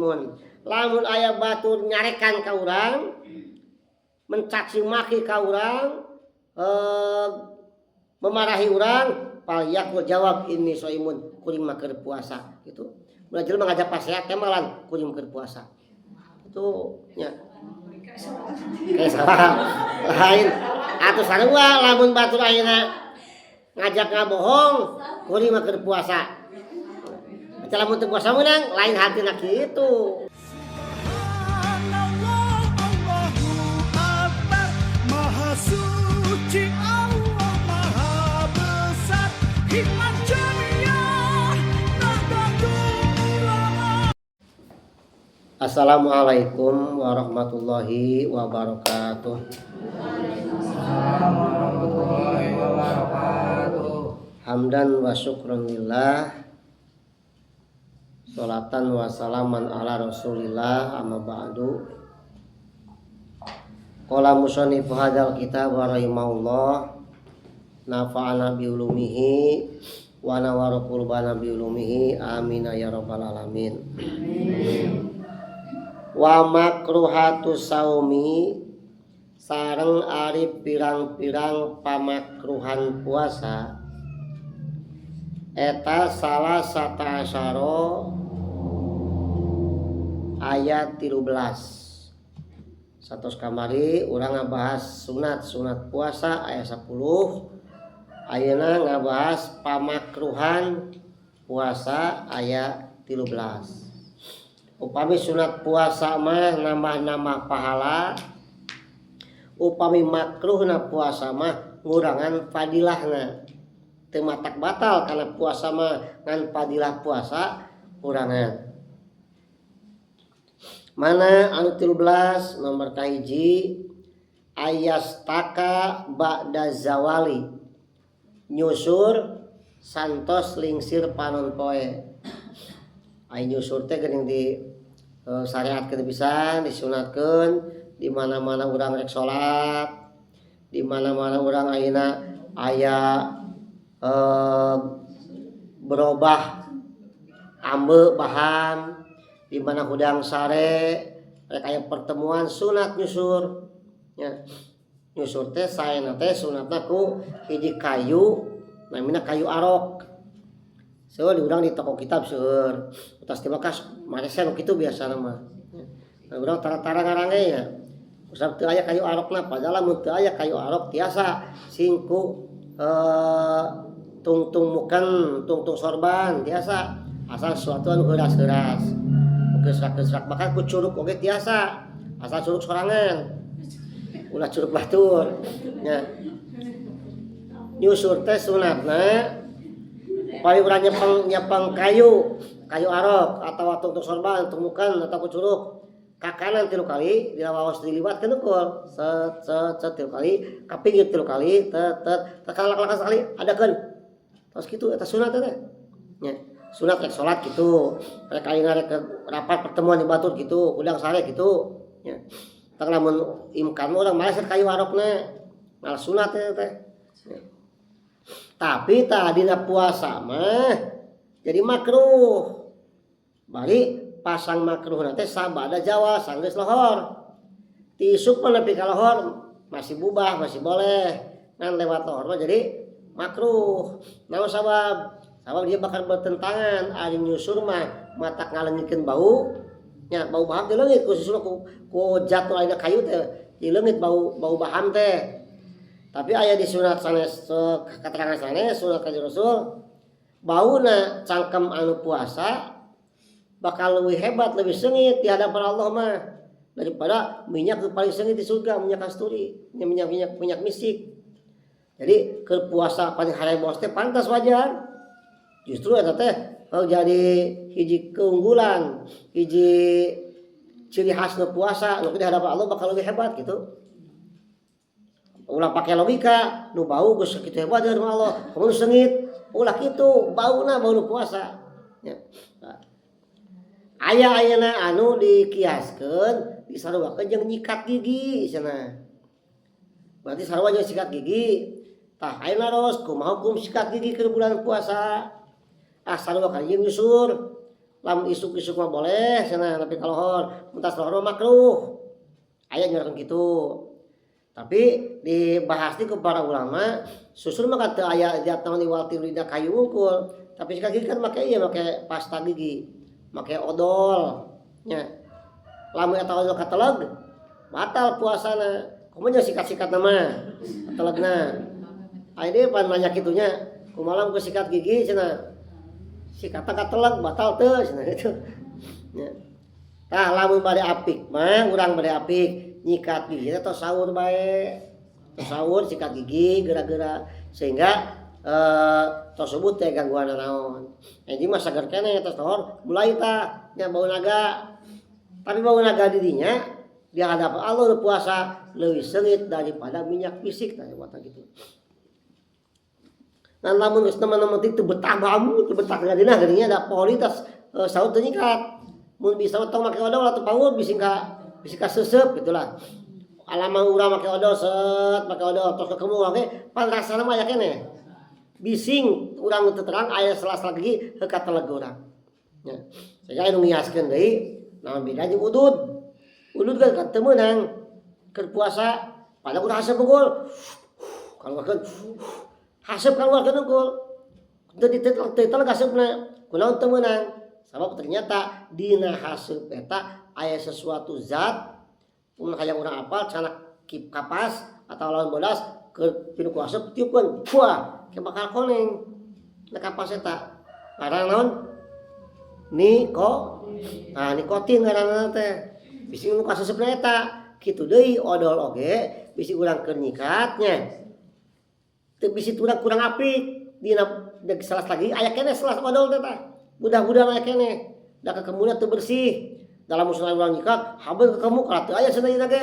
Lamun aya batur nyarekan ka urang, mencaci maki ka urang, memarahi urang, pal yakul jawab ini soimun kuring mah keur puasa gitu. Mun jelema ngajak pasehat teh malan kuring keur puasa. Itu nya. Kayak salah. Lain atuh sarua lamun batur ayeuna ngajak ngabohong, kuring mah keur puasa. Lamun teu puasa meunang lain hatina kitu. Suci Allah Maha Besar, hikmat jamiah Nahdlatul Ulama. Assalamualaikum warahmatullahi wabarakatuh. Warahmatullahi wabarakatuh. Hamdan wa syukran lillah, sholatan wa salaman ala rasulillah, amma ba'du. Qala musannif hadzal kitab wa rahimahullah, nafa'ana bi ulumihi wa nawara qulbana bi ulumihi, amin ya rabbal alamin. Wa makruhatus saumi, sareng ari pirang-pirang pamakruhan puasa, eta salah sata asyara ayat 13. Satos kamari urang ngabahas sunat puasa ayat 10. Ayeuna ngabahas pamakruhan puasa ayat 13. Upami sunat puasa mah nambah-nambah pahala, upami makruhna puasa mah ngurangan fadilahna. Teu matak batal karena puasa mah ngan fadilah puasa ngurangan. Mana anu 13 nomor kahiji, ayastaka ba'da zawali, nyusur santos lingsir panon poe. Ai nyusur teh geuning di syariatkeun pisan, disunatkeun di mana-mana urang rek salat, di mana-mana urang ayeuna aya berubah ambe bahan, di mana hudang sare rek aya pertemuan sunat nyusur nya. Nyusur teh saena teh sunatna ku hiji kayu namina kayu arok. Seueur di urang di toko kitab seueur utas teh bekas marese nu kitu biasana mah. Nah, urang tara-tara ngarange nya. Usap teu aya kayu arokna, padahal mun teu aya kayu arok tiasa singku tungtung sorban tiasa, asal sesuatu anu heuras-heuras. Gesrak-gesrak bahkan ku curug oge tiasa, asal curug sorangan ulah curug batur nya. Nyusur teh sunatna paling urang nyepeng kayu arok atawa tungtung sorban tumukan atau ku curug ka kanan 3 kali, dina waos diliwatkeun ukul set 3 kali, ka pinggir 3 kali tet kalak-kalak sekali adakeun. Tos kitu eta sunat teh nya. Sunat rek salat gitu, rek ayeuna rek rapat pertemuan di batur gitu, udang sare gitu nya. Tang lamun imkan urang males kayu arokna, malah sunat teh. Tapi tah dina puasa mah jadi makruh. Bari pasang makruhna teh sabada Jawa sanggeus lohor. Ti isuk mah nepi ka lohor masih bubah, masih boleh. Ngan lewat lohor mah jadi makruh. Naon sabab? Sabab dia bakal bertentangan ari nyusur mah matak ngaleungikeun bau nya, bau baham teh leungit khususna ku jatuh ayeuna kayu teh ieu leungit bau baham teh. Tapi aya di sunat sanes keterangan sanes sunat kanjeng Rasul, bauna cangkem anu puasa bakal leuwih hebat, leuwih seungit di hadapan Allah mah daripada minyak paling seungit di surga, minyak kasturi, minyak misik. Jadi keur puasa paling harebos teh pantas wajar. Justru eta teh jadi hiji keunggulan, hiji ciri khasna puasa nu di hadapan Allah bakal lebih hebat gitu. Ulah pakai logika, nu bau geus kitu hebat di hadapan Allah, mun seungit ulah kitu, bauna bau nu puasa. Ya. Aya ayeuna anu dikiaskeun disaruakeun jeung nyikat gigi cenah. Berarti sarua jeung sikat gigi. Tah ayeuna ros kumaha hukum sikat gigi keur bulan puasa? Sarua kali nyusur lamun isuk-isuk mah boleh cenah tapi kalau lohor muntas lohor mah makruh aya nyorkeun kitu tapi dibahas di ke para ulama susul mah kata aya jatna iwal tilida kayu unggul tapi sikat gigi kan make pasta gigi make odol nya lamun eta odol kateleg batal puasana kumaha sikat-sikat nama katelegna aya deui pan nanya kitunya kumaha ku sikat gigi cenah sikatna kateleg batal teu cenah gitu nya tah lamun bade apik mah urang bade apik nyikat gigi atau sahur bae sahur sikat gigi gerak-gerak sehingga tersebut teh gangguan naon anjing mah sagar keneh tos sahur mulai tah nya bau naga tapi bau naga didinya di hadapan Allah puasa leuwih seungit daripada minyak fisik tah wata gitu dan lamun geus teman-teman teu betah bamu teu betah gadina geuning ada prioritas sahur teu nyikat mun bisa tong make odol atau paur bisa sesep gitulah alaman urang make odol set make odol tos kekemu oke pan rasana mah aya keneh bising urang teu terang aya sela-sela gigi heukat teleg urang nya sehingga anu ngiaskeun deui naon beda jeung udud kan teu meunang keur puasa pada urang haseup unggul kaluarkeun haseup kaluarkeun unggul teu diteleg haseupna kunaon teu meunang sabab ternyata dina haseup eta aya sesuatu zat mun hayang urang apal cenah kapas atau lawan bodas ke pinu kuasa tiupkeun wah ke bakal koneng na kapas eta karang naon nikotin ngaranna teh bisi nu kasesepna eta kitu deui odol oge bisi urang keur nyikatnya teu bisi kurang apik dina salas lagi aya keneh salas odol teh tah budak-budak aya keneh da kekemuna teu bersih dalam usulan urang nyikat habeur ke kamu kalau teu aya cenah ge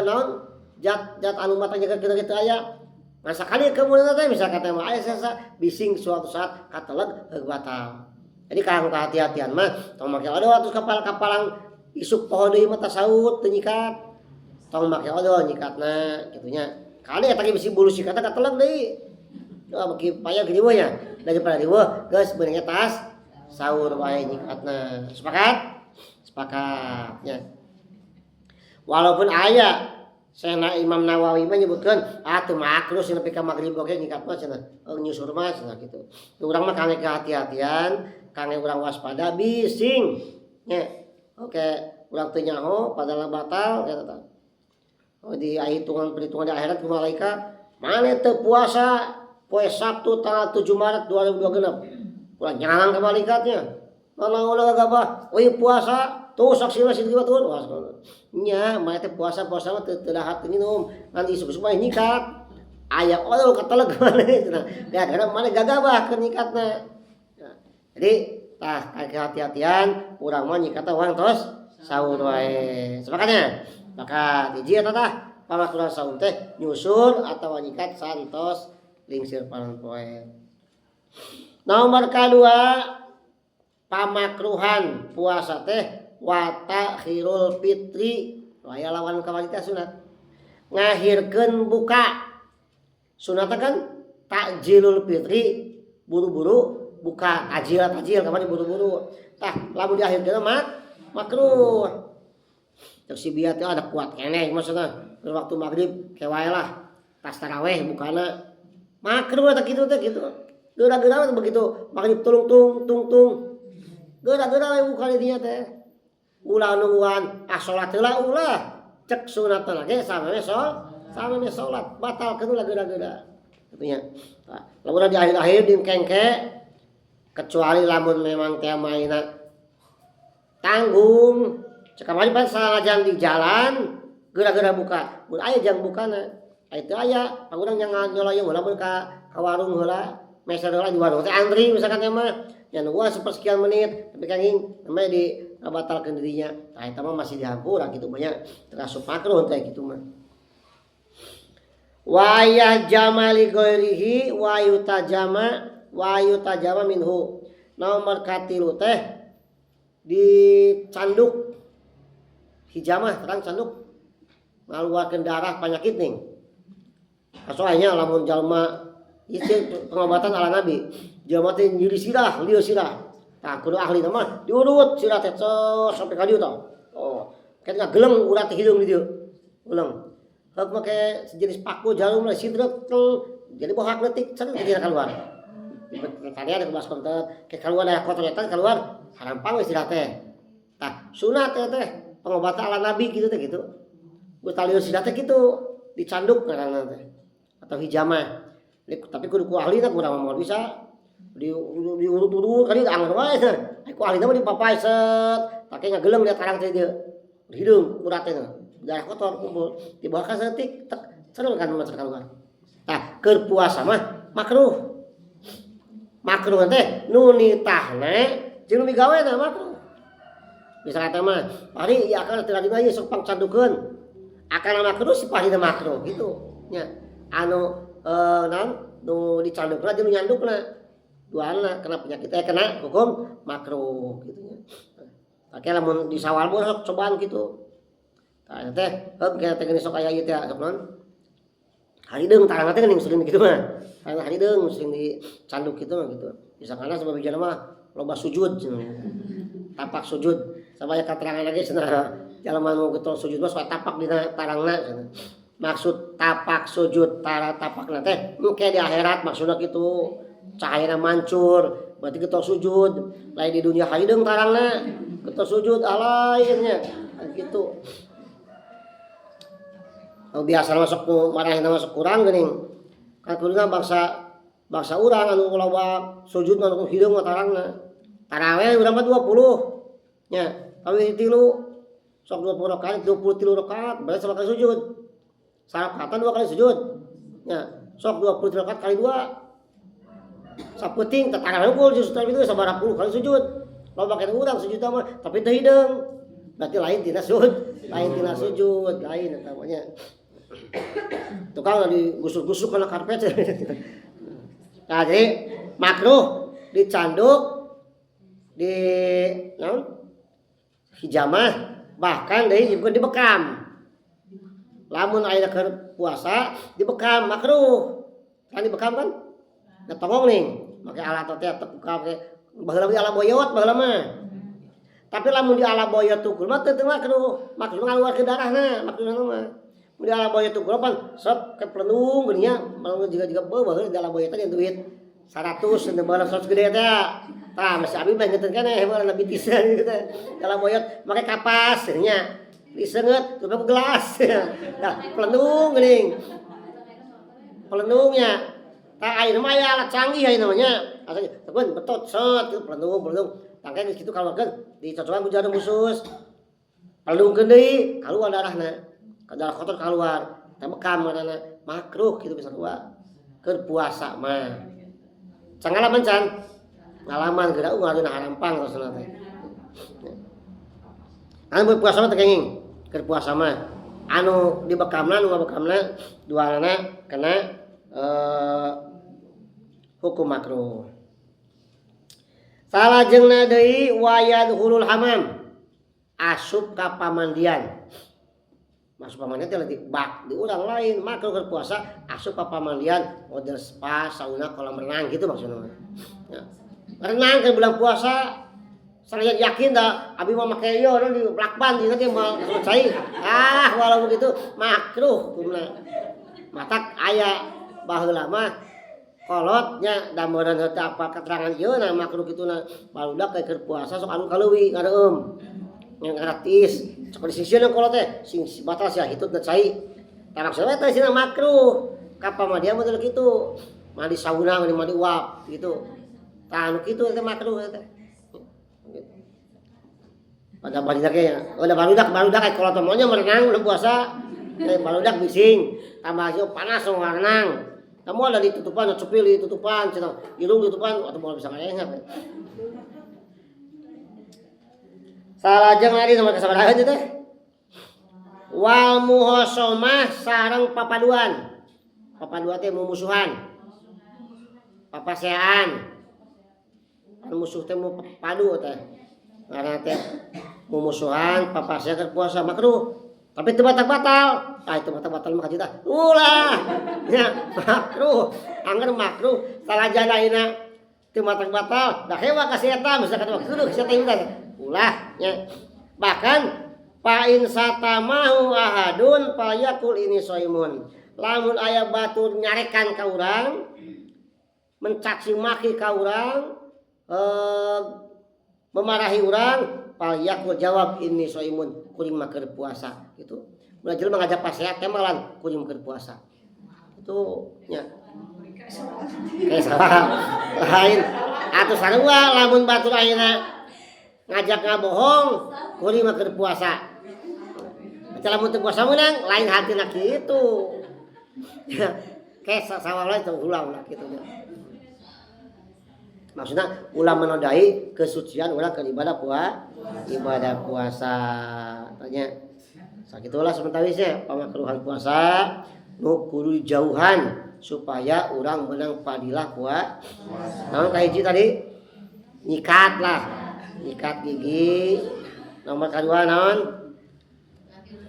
naon zat anu mata nyikat kita teu aya masa kali kemudian teh misalkan teh mah aya sasa bising suatu saat kateleg batal jadi kang hati-hatian mah tong make odol atuh kapal-kapalang isuk poho deui mah tasawuf teu nyikat tong make odol nyikatna kitu nya kali eta ge bisi bulu sikatna kateleg deui bagi payah geuning we nya daripada diweuh geus beunang tas sahur wae nyikatna sepakatnya walaupun aya cenah Imam Nawawi mah nyebutkeun teu makruh cenah pika magrib oge nyikat mah cenah nyusur mah cenah kitu urang mah kangge kehati-hatian kangge urang waspada bising nya oke urang teu nyaho padahal batal eta tah di hitungan perhitungan di akhirat ku malaikat mane teu puasa poe Sabtu tanggal 7 Maret 2026 urang nyalang ka malaikatnya ulah gabah puasa tuh saksi masih kieu tuh nya mah teh puasa mah teu dahat minum nanti isuk-isuk mah nyikat aya odol kateleg maneh cenah gara-gara maneh gagabah keur nyikatna jadi tah hati-hatian urang mah nyikatna urang tos sahur wae sepakatnya maka hiji eta tah pamakuran sahur teh nyusul atawa nyikat santos lingsir panon poe nomor kadua pamakruhan puasa teh wa takhirul fitri aya lawan kawanita sunat ngahirkeun buka sunat kan takjilul fitri buru-buru buka tajil kamari buru-buru tah lamun diakhirkeun mah makruh cek si biat ada kuat keneh maksudna waktu maghrib kewae lah pas tarawih bukana makruh eta kitu teh kitu geura-geura begitu maghrib tung geura-geura we buka di dinya teh ulah nungguan salat heula ulah cek sunatna ge sameme salat batal keun geura-geura kitu nya lamun di akhir-akhir di kengke kecuali lamun memang teh maina tanggung cek kamari pan salajan di jalan geura-geura buka mun aya jang bukana aya teu aya pangurang jangan nyoloyong lamun ka warung heula meser heula di warung teh antri misalkan teh mah nya nungguan sepersekian menit tapi kanging namanya di batalkeun dirinya tah eta mah masih dihampura kitu banyak terasup makruh teh kitu mah wa yajamali ghairihi wa yutajama minhu nomor katilu teh dicanduk hijamah terang canduk ngaluarkeun darah penyakit ning kasoanya lamun jalma itu pengobatan ala nabi jalma teh nyeri sirah lieu sirah Tah kudu ahli mah diurut sirah teh sampai ka dieu tah. Oh, kan geleng urat hidung di dieu. Geleng. Heuk make sejenis paku jarum lah sidrek jadi bohak leutik cenah dia keluar. Tadi ada baskom teh ke keluar aya kotor eta keluar harampang wis sirah teh. Tah sunat teh pengobatan ala nabi gitu teh gitu. Geus talieur sirah teh kitu dicanduk ngaranna teh. Atau hijamah. Tapi kudu ku ahlina kurang mah bisa diurut-urut kali anggar wae teh. Ku ahlina mah dipapai set, pake ngageleng dia tarang teh dieu. Hidung urat teh. Darah kotor kumpul di bawah ka setik cenah kan masuk keluar. Tah keur puasa mah makruh. Makruh teh nu nitahna jeung nu migawena makruh. Bisa kata mah, pari ieu akan teu ladina ieu sok pangcandukeun. Akan makruh si pahina makruh gitu. Nya anu nu dicandukna jeung nu nyandukna. Duana kena penyakit kena hukum makruh gitu nya. Pake lamun di sawal mah sok cobaan gitu. Tah teh heup kita teh sok aya ieu teh sok naon? Harideung tarang teh geuning sering kitu mah. Tarang harideung sering dicanduk kitu mah gitu. Bisa kana sabab bijana mah loba sujud cenah. Tapak sujud. Sabaya katerangan lagi cenah jalma nu getol sujud mah sok tapak dina tarangna cenah. Maksud tapak sujud tapakna teh engke di akhirat maksudna kitu. Cahayana mancur, berarti getol sujud. Lain di dunia harideung tarangna. Getol sujud alay nya. Gitu. Biasa masuk marahna masuk kurang geuning. Kan kuduna bangsa urang anu loba sujud anu hideung tarangna. Tarawih urang mah 20. Nya, tapi 3 sok 20 rakaat 23 rakaat berarti sama kali sujud. Sarakatan 2 kali sujud. Nya, sok 23 rakaat kali 2. Saputing tarawih unggul justru itu sabaraha puluh kali sujud. Loba kana urang sujud mah tapi teu hideung. Berarti lain tina sujud, lain eta mah nya. Tukang digusuk-gusuk kana karpet. Nah, jadi makruh dicanduk di naon? Hijamah bahkan deui juga dibekam. Lamun aya keur puasa dibekam makruh. Kan dibekam kan? Datongong nih, make alat teh buka ke baheula di ala boyot baheula mah. Tapi lamun di ala boyot tukul mah teu makruh ngaluarkeun darahna, makruhna mah. Mun di ala boyot tukul pan sok keplenung geuning nya, lamun jiga baheula di ala boyot teh duit 100 teu baheula 100 gede teh. Tah masih abi mah ngeuteun keneh baheula bitisan gitu teh. Di ala boyot make kapas nya. Diseungeut tutup gelas. Nah, plenung geuning. Plenungnya tah ayeuna mah aya alat canggih ayeuna mah nya. Asal tebeun betot set kitu plenung. Tangke geus kitu kaluarkeun dicocokan ku jarum khusus. Pelungkeun deui kaluar darahna. Darah kotor keluar. Tah bekam manana makruh kitu bisa dua. Keur puasa mah. Can ngalaman can? Ngalaman geura ngareuna harampang rasana teh. Anu puasa mah teh kenging. Keur puasa mah anu dibekamna anu ngabekamna duana kena hukum makruh. Salajengna deui wayadhulul hamam. Asup ka pamandian. Masuk pamandian teh leutik bak di urang lain makruh keur puasa asup ka pamandian model spa, sauna, kolam renang gitu maksudna. Ya. Renang ke bulan puasa saya yakin dah abi mah make ieu di lakban dina teh moal selesai. Walau begitu makruh hukumna. Matak aya baheula mah kolotnya da meureun teh apa keterangan ieu na makruh kituna barudak keur puasa sok anu kaleuwi ngareum. Yang gratis. Sok disisieun kolot teh sing batal sia hitutna cai. Tah maksudna teh sina makruh. Kapal mah dia model kitu. Mandi sauna, mandi uap gitu. Tah anu kitu teh makruh teh. Pada barudak ya, udah barudak kalau temonya merenang udah puasa, barudak bising, tambah aja panas mau renang, kamu ada ditutupan, cepil ditutupan, cina hidung ditutupan, atau mau bisa kayaknya. Salah jeng lagi sama kesalahan aja teh. Wal muhosomah sareng papaduan, papaduan teh mumusuhan, papasean, musuh teh mau padu teh, karena teh mumusuhan papasnya keur puasa makruh tapi teu batal itu batal mah kajita ulah nya makruh angger makruh salajana ayeuna teu matang batal da hewa ka si eta misalkan waktu itu si eta ulah nya. Bahkan pa in satamahu ahadun falyakul ini shaimun. Lamun aya batur nyarekan ka urang, mencaci maki ka urang, memarahi urang, falyakul jawab ini shaimun, kuring mah keur puasa gitu. Mun jelema ngajak pasehat teh malan kuring keur puasa. Itu nya. Kayak salah lain atuh sarua lamun batur ayeuna ngajak ngabohong kuring mah keur puasa. Lamun teu puasa meunang lain hatina kitu. Kayak sawala itu ulah kitu nya. Maksudna ulah menodai kesucian ulah ke ibadah puasa. Tanya sakitulah sementara pamakruhan puasa nu kudu jauhan supaya orang menang padilah puasa. Namun kahiji tadi nyikat gigi. Nomor kedua naon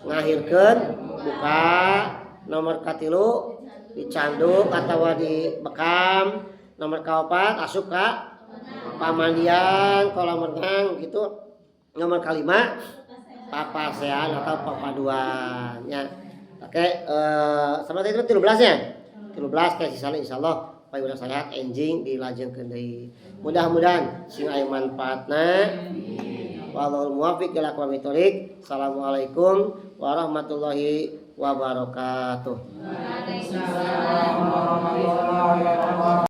ngahirkeun buka. Nomor katilu dicanduk atawa dibekam. Nomor kaopat asup ka pamandian kolam renang gitu. Nomor kalima papasean atau papaduan ya. Oke, sama tadi 13 ya. 13 kayak sisana insyaallah supaya urang sehat enjing dilajengkeun deui. Mudah-mudahan sing aya manfaatna. Wallahul muwaffiq ila aqwamit thoriq. Assalamualaikum warahmatullahi wabarakatuh. Waalaikumsalam warahmatullahi wabarakatuh.